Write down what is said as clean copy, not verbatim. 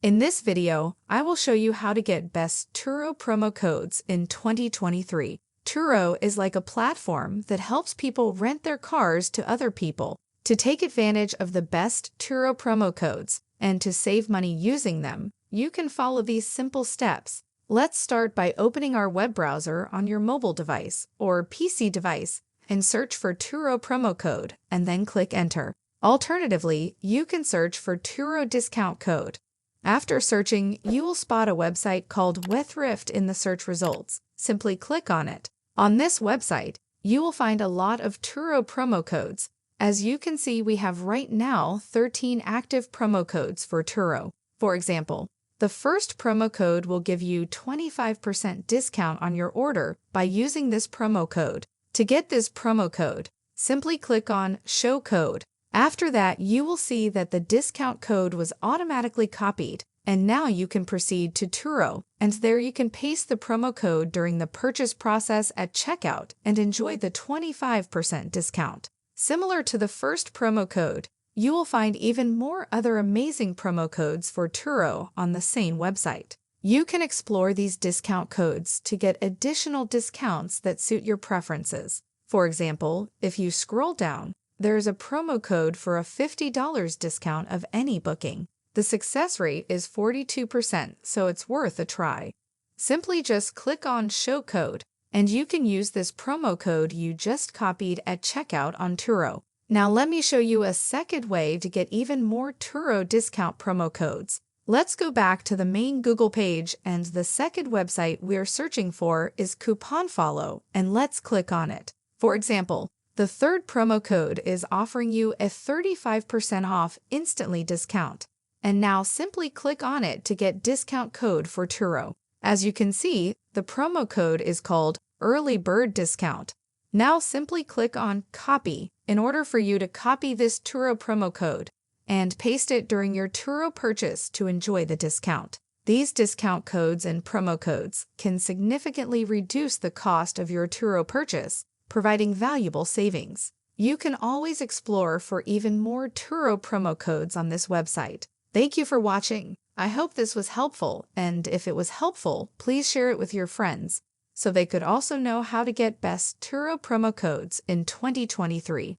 In this video, I will show you how to get best Turo promo codes in 2023. Turo is like a platform that helps people rent their cars to other people. To take advantage of the best Turo promo codes and to save money using them, you can follow these simple steps. Let's start by opening our web browser on your mobile device or PC device and search for Turo promo code and then click Enter. Alternatively, you can search for Turo discount code. After searching, you will spot a website called Wethrift in the search results. Simply click on it. On this website, you will find a lot of Turo promo codes. As you can see, we have right now 13 active promo codes for Turo. For example, the first promo code will give you 25% discount on your order by using this promo code. To get this promo code, simply click on Show Code. After that, you will see that the discount code was automatically copied, and now you can proceed to Turo, and there you can paste the promo code during the purchase process at checkout and enjoy the 25% discount. Similar to the first promo code, you will find even more other amazing promo codes for Turo on the same website. You can explore these discount codes to get additional discounts that suit your preferences. For example, if you scroll down, there is a promo code for a $50 discount of any booking. The success rate is 42%, so it's worth a try. Simply just click on Show Code, and you can use this promo code you just copied at checkout on Turo. Now let me show you a second way to get even more Turo discount promo codes. Let's go back to the main Google page, and the second website we're searching for is CouponFollow, and let's click on it. For example, the third promo code is offering you a 35% off instantly discount. And now simply click on it to get discount code for Turo. As you can see, the promo code is called Early Bird Discount. Now simply click on Copy in order for you to copy this Turo promo code and paste it during your Turo purchase to enjoy the discount. These discount codes and promo codes can significantly reduce the cost of your Turo purchase, providing valuable savings. You can always explore for even more Turo promo codes on this website. Thank you for watching. I hope this was helpful, and if it was helpful, please share it with your friends so they could also know how to get best Turo promo codes in 2023.